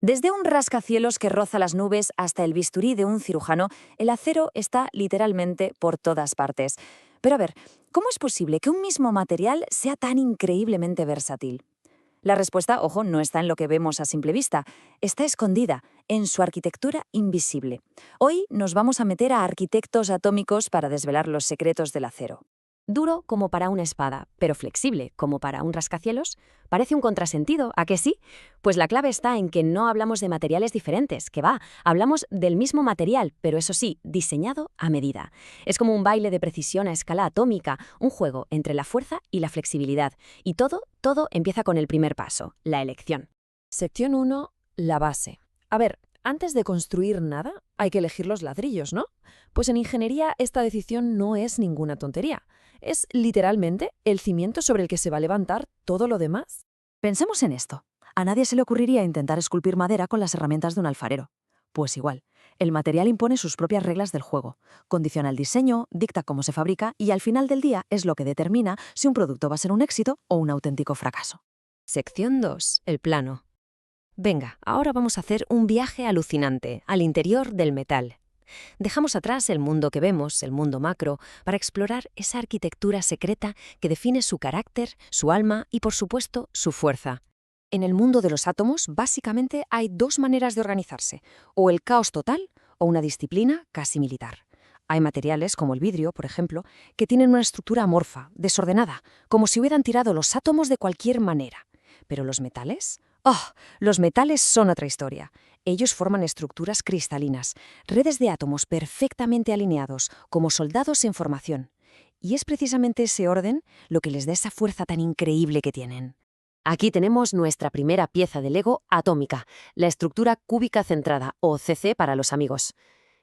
Desde un rascacielos que roza las nubes hasta el bisturí de un cirujano, el acero está literalmente por todas partes. Pero a ver, ¿cómo es posible que un mismo material sea tan increíblemente versátil? La respuesta, ojo, no está en lo que vemos a simple vista, está escondida en su arquitectura invisible. Hoy nos vamos a meter a arquitectos atómicos para desvelar los secretos del acero. Duro como para una espada, pero flexible como para un rascacielos. Parece un contrasentido, ¿a que sí? Pues la clave está en que no hablamos de materiales diferentes, que va, hablamos del mismo material, pero eso sí, diseñado a medida. Es como un baile de precisión a escala atómica, un juego entre la fuerza y la flexibilidad. Y todo empieza con el primer paso, la elección. Sección 1. La base. A ver, antes de construir nada, hay que elegir los ladrillos, ¿no? Pues en ingeniería esta decisión no es ninguna tontería. Es literalmente el cimiento sobre el que se va a levantar todo lo demás. Pensemos en esto. A nadie se le ocurriría intentar esculpir madera con las herramientas de un alfarero. Pues igual, el material impone sus propias reglas del juego, condiciona el diseño, dicta cómo se fabrica y al final del día es lo que determina si un producto va a ser un éxito o un auténtico fracaso. Sección 2. El plano. Venga, ahora vamos a hacer un viaje alucinante al interior del metal. Dejamos atrás el mundo que vemos, el mundo macro, para explorar esa arquitectura secreta que define su carácter, su alma y, por supuesto, su fuerza. En el mundo de los átomos, básicamente hay dos maneras de organizarse, o el caos total o una disciplina casi militar. Hay materiales, como el vidrio, por ejemplo, que tienen una estructura amorfa, desordenada, como si hubieran tirado los átomos de cualquier manera. Pero los metales... ¡Oh! Los metales son otra historia. Ellos forman estructuras cristalinas, redes de átomos perfectamente alineados, como soldados en formación. Y es precisamente ese orden lo que les da esa fuerza tan increíble que tienen. Aquí tenemos nuestra primera pieza de Lego atómica, la estructura cúbica centrada, o CC para los amigos.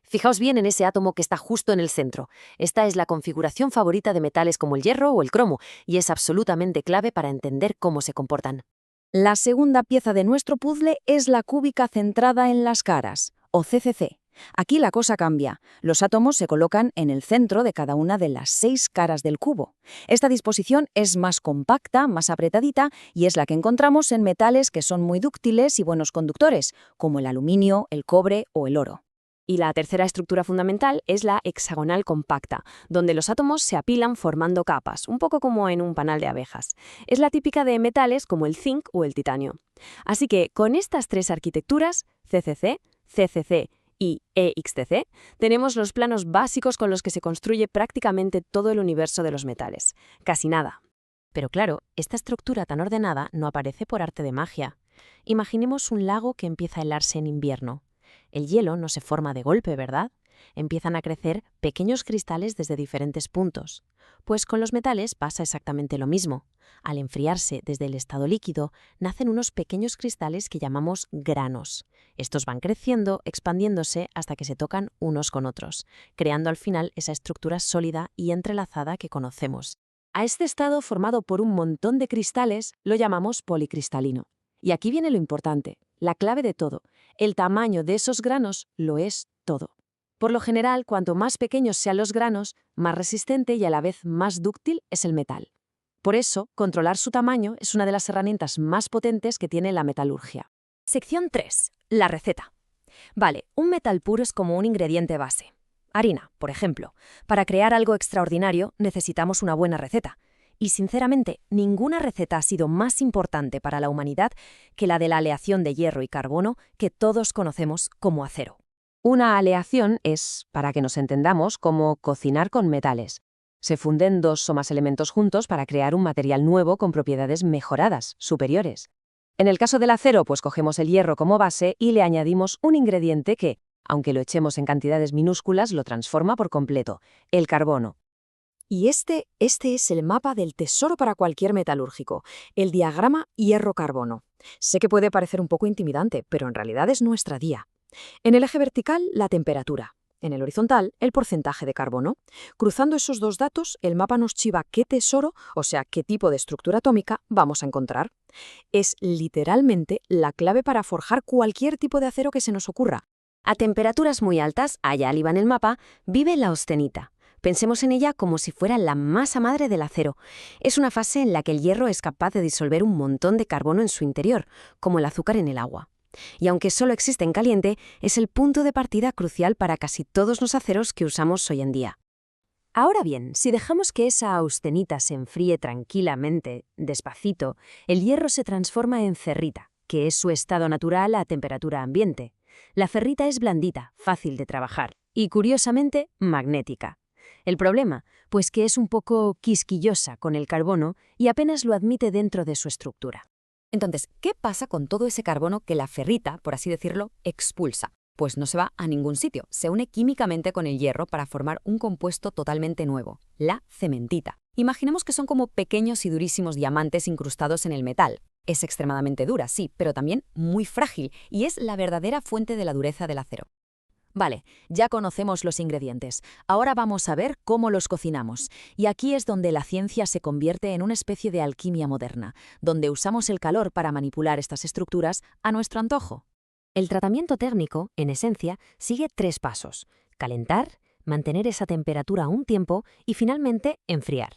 Fijaos bien en ese átomo que está justo en el centro. Esta es la configuración favorita de metales como el hierro o el cromo, y es absolutamente clave para entender cómo se comportan. La segunda pieza de nuestro puzzle es la cúbica centrada en las caras, o CCC. Aquí la cosa cambia. Los átomos se colocan en el centro de cada una de las 6 caras del cubo. Esta disposición es más compacta, más apretadita, y es la que encontramos en metales que son muy dúctiles y buenos conductores, como el aluminio, el cobre o el oro. Y la tercera estructura fundamental es la hexagonal compacta, donde los átomos se apilan formando capas, un poco como en un panal de abejas. Es la típica de metales como el zinc o el titanio. Así que con estas tres arquitecturas, CCC, CCC y EXTC, tenemos los planos básicos con los que se construye prácticamente todo el universo de los metales. Casi nada. Pero claro, esta estructura tan ordenada no aparece por arte de magia. Imaginemos un lago que empieza a helarse en invierno. El hielo no se forma de golpe, ¿verdad? Empiezan a crecer pequeños cristales desde diferentes puntos. Pues con los metales pasa exactamente lo mismo. Al enfriarse desde el estado líquido, nacen unos pequeños cristales que llamamos granos. Estos van creciendo, expandiéndose hasta que se tocan unos con otros, creando al final esa estructura sólida y entrelazada que conocemos. A este estado formado por un montón de cristales lo llamamos policristalino. Y aquí viene lo importante, la clave de todo. El tamaño de esos granos lo es todo. Por lo general, cuanto más pequeños sean los granos, más resistente y a la vez más dúctil es el metal. Por eso, controlar su tamaño es una de las herramientas más potentes que tiene la metalurgia. Sección 3. La receta. Vale, un metal puro es como un ingrediente base. Harina, por ejemplo. Para crear algo extraordinario necesitamos una buena receta. Y sinceramente, ninguna receta ha sido más importante para la humanidad que la de la aleación de hierro y carbono que todos conocemos como acero. Una aleación es, para que nos entendamos, como cocinar con metales. Se funden dos o más elementos juntos para crear un material nuevo con propiedades mejoradas, superiores. En el caso del acero, pues cogemos el hierro como base y le añadimos un ingrediente que, aunque lo echemos en cantidades minúsculas, lo transforma por completo, el carbono. Y este es el mapa del tesoro para cualquier metalúrgico, el diagrama hierro-carbono. Sé que puede parecer un poco intimidante, pero en realidad es nuestra guía. En el eje vertical, la temperatura. En el horizontal, el porcentaje de carbono. Cruzando esos dos datos, el mapa nos chiva qué tesoro, o sea, qué tipo de estructura atómica vamos a encontrar. Es literalmente la clave para forjar cualquier tipo de acero que se nos ocurra. A temperaturas muy altas, allá arriba en el mapa, vive la austenita. Pensemos en ella como si fuera la masa madre del acero. Es una fase en la que el hierro es capaz de disolver un montón de carbono en su interior, como el azúcar en el agua. Y aunque solo existe en caliente, es el punto de partida crucial para casi todos los aceros que usamos hoy en día. Ahora bien, si dejamos que esa austenita se enfríe tranquilamente, despacito, el hierro se transforma en ferrita, que es su estado natural a temperatura ambiente. La ferrita es blandita, fácil de trabajar y, curiosamente, magnética. El problema, pues que es un poco quisquillosa con el carbono y apenas lo admite dentro de su estructura. Entonces, ¿qué pasa con todo ese carbono que la ferrita, por así decirlo, expulsa? Pues no se va a ningún sitio, se une químicamente con el hierro para formar un compuesto totalmente nuevo, la cementita. Imaginemos que son como pequeños y durísimos diamantes incrustados en el metal. Es extremadamente dura, sí, pero también muy frágil y es la verdadera fuente de la dureza del acero. Vale, ya conocemos los ingredientes. Ahora vamos a ver cómo los cocinamos. Y aquí es donde la ciencia se convierte en una especie de alquimia moderna, donde usamos el calor para manipular estas estructuras a nuestro antojo. El tratamiento técnico, en esencia, sigue 3 pasos: calentar, mantener esa temperatura un tiempo y finalmente enfriar.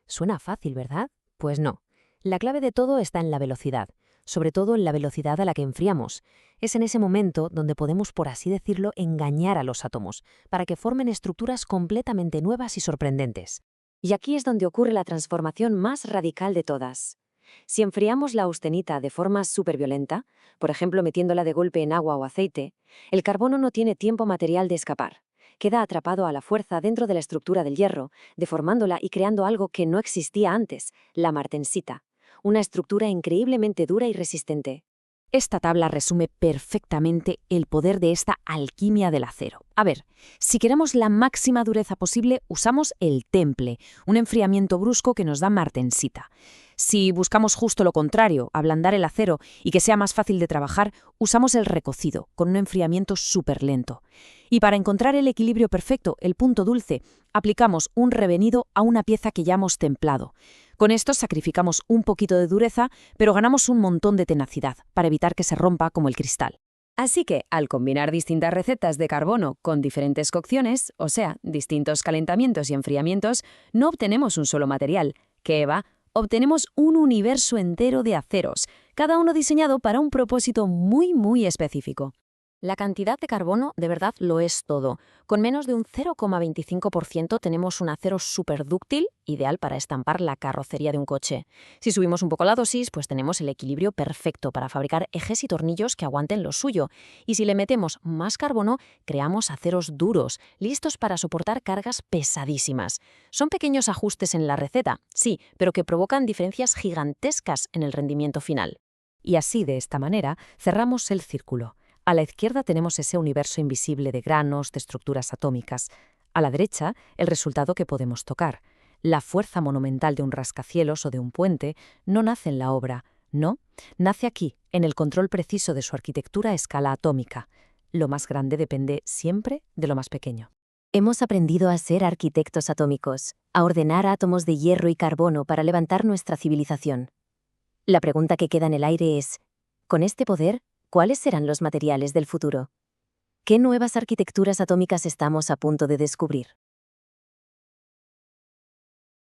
Suena fácil, ¿verdad? Pues no. La clave de todo está en la velocidad, sobre todo en la velocidad a la que enfriamos. Es en ese momento donde podemos, por así decirlo, engañar a los átomos, para que formen estructuras completamente nuevas y sorprendentes. Y aquí es donde ocurre la transformación más radical de todas. Si enfriamos la austenita de forma superviolenta, por ejemplo metiéndola de golpe en agua o aceite, el carbono no tiene tiempo material de escapar. Queda atrapado a la fuerza dentro de la estructura del hierro, deformándola y creando algo que no existía antes, la martensita, una estructura increíblemente dura y resistente. Esta tabla resume perfectamente el poder de esta alquimia del acero. A ver, si queremos la máxima dureza posible, usamos el temple, un enfriamiento brusco que nos da martensita. Si buscamos justo lo contrario, ablandar el acero y que sea más fácil de trabajar, usamos el recocido, con un enfriamiento súper lento. Y para encontrar el equilibrio perfecto, el punto dulce, aplicamos un revenido a una pieza que ya hemos templado. Con esto sacrificamos un poquito de dureza, pero ganamos un montón de tenacidad, para evitar que se rompa como el cristal. Así que, al combinar distintas recetas de carbono con diferentes cocciones, o sea, distintos calentamientos y enfriamientos, no obtenemos un solo material. ¿Qué va? Obtenemos un universo entero de aceros, cada uno diseñado para un propósito muy específico. La cantidad de carbono de verdad lo es todo. Con menos de un 0,25% tenemos un acero superdúctil, ideal para estampar la carrocería de un coche. Si subimos un poco la dosis, pues tenemos el equilibrio perfecto para fabricar ejes y tornillos que aguanten lo suyo. Y si le metemos más carbono, creamos aceros duros, listos para soportar cargas pesadísimas. Son pequeños ajustes en la receta, sí, pero que provocan diferencias gigantescas en el rendimiento final. Y así, de esta manera, cerramos el círculo. A la izquierda tenemos ese universo invisible de granos, de estructuras atómicas. A la derecha, el resultado que podemos tocar. La fuerza monumental de un rascacielos o de un puente no nace en la obra, no, nace aquí, en el control preciso de su arquitectura a escala atómica. Lo más grande depende siempre de lo más pequeño. Hemos aprendido a ser arquitectos atómicos, a ordenar átomos de hierro y carbono para levantar nuestra civilización. La pregunta que queda en el aire es, ¿con este poder, cuáles serán los materiales del futuro? ¿Qué nuevas arquitecturas atómicas estamos a punto de descubrir?